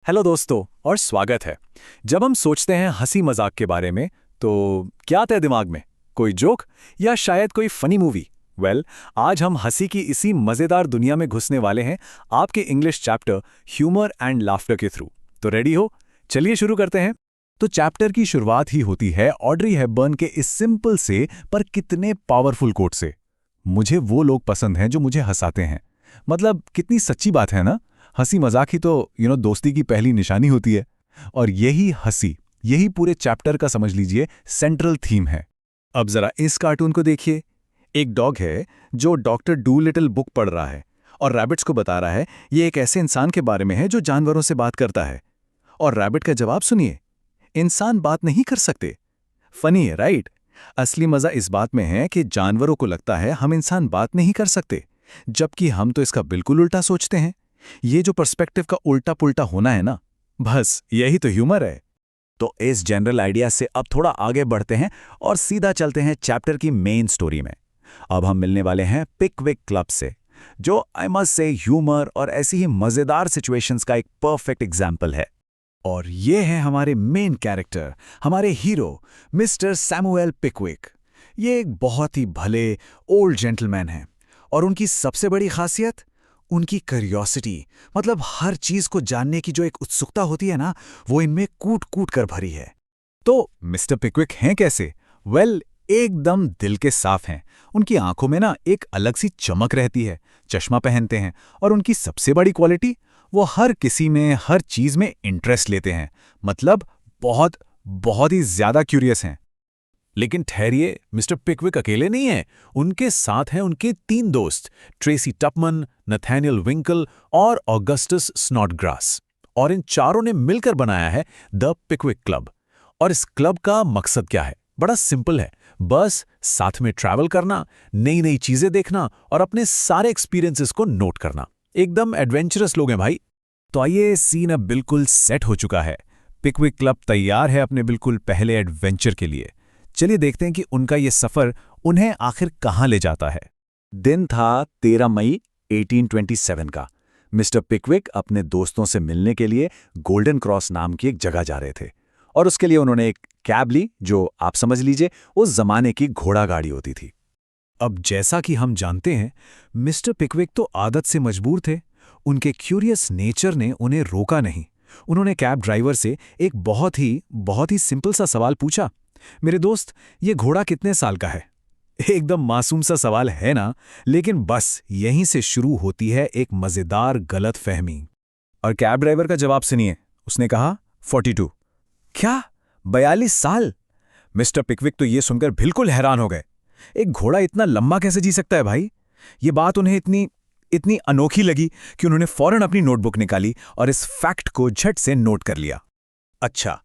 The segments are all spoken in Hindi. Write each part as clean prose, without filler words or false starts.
हेलो दोस्तों और स्वागत है। जब हम सोचते हैं हंसी मजाक के बारे में तो क्या आता है दिमाग में? कोई जोक या शायद कोई फनी मूवी? आज हम हंसी की इसी मजेदार दुनिया में घुसने वाले हैं आपके English chapter humour and laughter के थ्रू। तो रेडी हो? चलिए शुरू करते हैं। तो चैप्टर की शुरुआत ही होती है ऑड्री हेपबर्न के इस सिंपल से पर कितने पावरफुल कोट से। मुझे वो लोग पसंद हैं जो मुझे हंसाते हैं। मतलब कितनी सच्ची बात है ना। हंसी मजाक ही तो दोस्ती की पहली निशानी होती है। और यही हंसी, यही पूरे चैप्टर का समझ लीजिए सेंट्रल थीम है। अब जरा इस कार्टून को देखिए। एक डॉग है जो डॉक्टर डूलिटल बुक पढ़ रहा है और रैबिट्स को बता रहा है ये एक ऐसे इंसान के बारे में है जो जानवरों से बात करता है। और रैबिट का जवाब सुनिए, इंसान बात नहीं कर सकते। फनी है राइट? असली मजा इस बात में है कि जानवरों को लगता है हम इंसान बात नहीं कर सकते, जबकि हम तो इसका बिल्कुल उल्टा सोचते हैं। ये जो पर्सपेक्टिव का उल्टा पुल्टा होना है ना, बस यही तो ह्यूमर है। तो इस जनरल आइडिया से अब थोड़ा आगे बढ़ते हैं और सीधा चलते हैं चैप्टर की मेन स्टोरी में। अब हम मिलने वाले हैं पिकविक क्लब से, जो आई मस्ट से ह्यूमर और ऐसी ही मजेदार सिचुएशंस का एक परफेक्ट एग्जाम्पल है। और ये हैं हमारे मेन कैरेक्टर, हमारे हीरो मिस्टर सैमुअल पिकविक। ये एक बहुत ही भले ओल्ड जेंटलमैन हैं और उनकी सबसे बड़ी खासियत उनकी क्यूरियोसिटी। मतलब हर चीज को जानने की जो एक उत्सुकता होती है ना, वो इनमें कूट कूट कर भरी है। तो मिस्टर पिकविक हैं कैसे? एकदम दिल के साफ हैं। उनकी आंखों में ना एक अलग सी चमक रहती है, चश्मा पहनते हैं और उनकी सबसे बड़ी क्वालिटी, वो हर किसी में हर चीज में इंटरेस्ट लेते हैं। मतलब बहुत बहुत ही ज्यादा क्यूरियस हैं। लेकिन ठहरिए, मिस्टर पिकविक अकेले नहीं हैं। उनके साथ हैं उनके 3 दोस्त, ट्रेसी टपमन, नथानियल विंकल और ऑगस्टस स्नॉडग्रास। और इन चारों ने मिलकर बनाया है द पिकविक क्लब। और इस क्लब का मकसद क्या है? बड़ा सिंपल है, बस साथ में ट्रैवल करना, नई नई चीजें देखना और अपने सारे एक्सपीरियंसेस को नोट करना। एकदम एडवेंचरस लोग हैं भाई। तो आइए, सीन अब बिल्कुल सेट हो चुका है। पिकविक क्लब तैयार है अपने बिल्कुल पहले एडवेंचर के लिए। चलिए देखते हैं कि उनका ये सफर उन्हें आखिर कहां ले जाता है। दिन था 13 मई 1827 का। मिस्टर पिकविक अपने दोस्तों से मिलने के लिए गोल्डन क्रॉस नाम की एक जगह जा रहे थे और उसके लिए उन्होंने एक कैब ली, जो आप समझ लीजिए उस जमाने की घोड़ा गाड़ी होती थी। अब जैसा कि हम जानते हैं, मिस्टर पिकविक तो आदत से मजबूर थे। उनके क्यूरियस नेचर ने उन्हें रोका नहीं। उन्होंने कैब ड्राइवर से एक बहुत ही सिंपल सा सवाल पूछा, मेरे दोस्त, ये घोड़ा कितने साल का है? एकदम मासूम सा सवाल है ना, लेकिन बस यहीं से शुरू होती है एक मजेदार गलत फहमी। और कैब ड्राइवर का जवाब सुनिए। उसने कहा 42। क्या? 42 साल? मिस्टर पिकविक तो ये सुनकर बिल्कुल हैरान हो गए। एक घोड़ा इतना लंबा कैसे जी सकता है भाई? ये बात उन्हें इतनी इतनी अनोखी लगी कि उन्होंने फौरन अपनी नोटबुक निकाली और इस फैक्ट को झट से नोट कर लिया। अच्छा,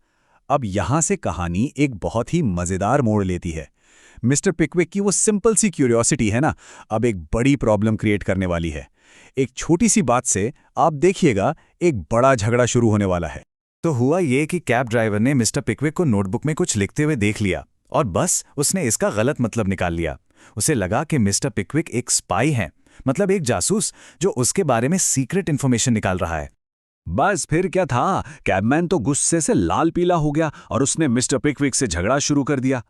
अब यहां से कहानी एक बहुत ही मजेदार मोड़ लेती है। मिस्टर पिकविक की वो सिंपल सी क्यूरियोसिटी है ना, अब एक बड़ी प्रॉब्लम क्रिएट करने वाली है। एक छोटी सी बात से आप देखिएगा एक बड़ा झगड़ा शुरू होने वाला है। तो हुआ ये कि कैब ड्राइवर ने मिस्टर पिकविक को नोटबुक में कुछ लिखते हुए देख लिया और बस उसने इसका गलत मतलब निकाल लिया। उसे लगा कि मिस्टर पिकविक एक स्पाई हैं, मतलब एक जासूस जो उसके बारे में सीक्रेट इंफॉर्मेशन निकाल रहा है। बस फिर क्या था, कैबमैन तो गुस्से से लाल पीला हो गया और उसने मिस्टर पिकविक से झगड़ा शुरू कर दिया।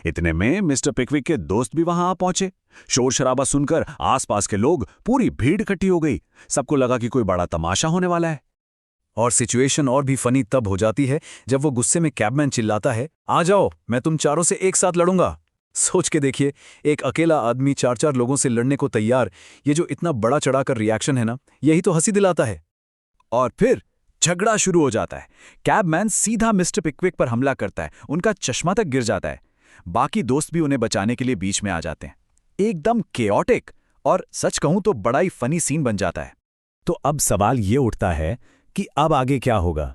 इतने में मिस्टर पिकविक के दोस्त भी वहां आ पहुंचे। शोर शराबा सुनकर आसपास के लोग, पूरी भीड़ इकट्ठी हो गई। सबको लगा कि कोई बड़ा तमाशा होने वाला है। और सिचुएशन और भी फनी तब हो जाती है जब वो गुस्से में कैबमैन चिल्लाता है, आ जाओ, मैं तुम चारों से एक साथ लड़ूंगा। सोच के देखिए, एक अकेला आदमी 4-4 लोगों से लड़ने को तैयार। ये जो इतना बड़ा चढ़ाकर रिएक्शन है ना, यही तो हंसी दिलाता है। और फिर झगड़ा शुरू हो जाता है। कैबमैन सीधा मिस्टर पिकविक पर हमला करता है, उनका चश्मा तक गिर जाता है। बाकी दोस्त भी उन्हें बचाने के लिए बीच में आ जाते हैं। एकदम केओटिक और सच कहूं तो बड़ा ही फनी सीन बन जाता है। तो अब सवाल ये उठता है कि अब आगे क्या होगा?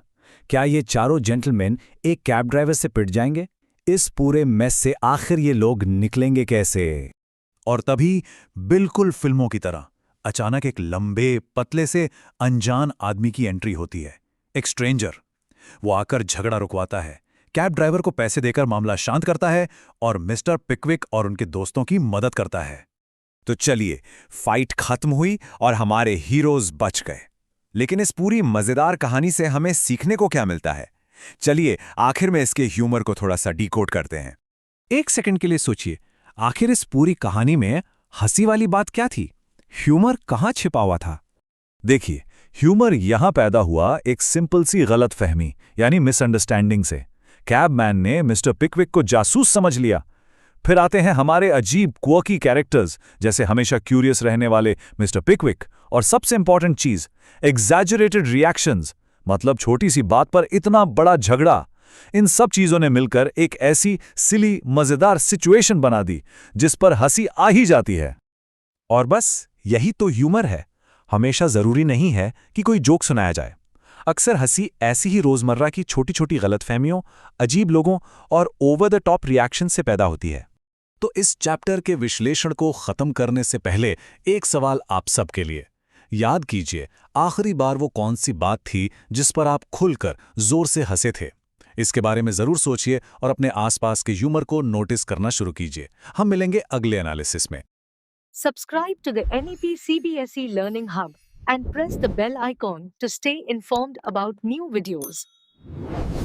क्या ये चारों जेंटलमैन एक कैब ड्राइवर से पिट जाएंगे? इस पूरे मेस से आखिर ये लोग निकलेंगे कैसे? और तभी बिल्कुल फिल्मों की तरह अचानक एक लंबे पतले से अनजान आदमी की एंट्री होती है। एक स्ट्रेंजर। वो आकर झगड़ा रुकवाता है, कैब ड्राइवर को पैसे देकर मामला शांत करता है और मिस्टर पिकविक और उनके दोस्तों की मदद करता है। तो चलिए, फाइट खत्म हुई और हमारे हीरोज बच गए। लेकिन इस पूरी मजेदार कहानी से हमें सीखने को क्या मिलता है? चलिए आखिर में इसके ह्यूमर को थोड़ा सा डिकोड करते हैं। एक सेकंड के लिए सोचिए, आखिर इस पूरी कहानी में हंसी वाली बात क्या थी? ह्यूमर कहाँ छिपा हुआ था? देखिए, ह्यूमर यहां पैदा हुआ एक सिंपल सी गलतफहमी यानी मिसअंडरस्टैंडिंग से। कैबमैन ने मिस्टर पिकविक को जासूस समझ लिया। फिर आते हैं हमारे अजीब क्वर्की कैरेक्टर्स, जैसे हमेशा क्यूरियस रहने वाले मिस्टर पिकविक, और सबसे इंपॉर्टेंट चीज, एग्जैजरेटेड रिएक्शंस, मतलब छोटी सी बात पर इतना बड़ा झगड़ा। इन सब चीजों ने मिलकर एक ऐसी सिली मजेदार सिचुएशन बना दी जिस पर हंसी आ ही जाती है। और बस यही तो ह्यूमर है। हमेशा जरूरी नहीं है कि कोई जोक सुनाया जाए। अक्सर हंसी ऐसी ही रोजमर्रा की छोटी छोटी गलतफहमियों, अजीब लोगों और ओवर द टॉप रिएक्शन से पैदा होती है। तो इस चैप्टर के विश्लेषण को खत्म करने से पहले एक सवाल आप सबके लिए। याद कीजिए, आखिरी बार वो कौन सी बात थी जिस पर आप खुलकर जोर से हंसे थे? इसके बारे में जरूर सोचिए और अपने आसपास के ह्यूमर को नोटिस करना शुरू कीजिए। हम मिलेंगे अगले एनालिसिस में। Subscribe to the NEP CBSE Learning Hub and press the bell icon to stay informed about new videos.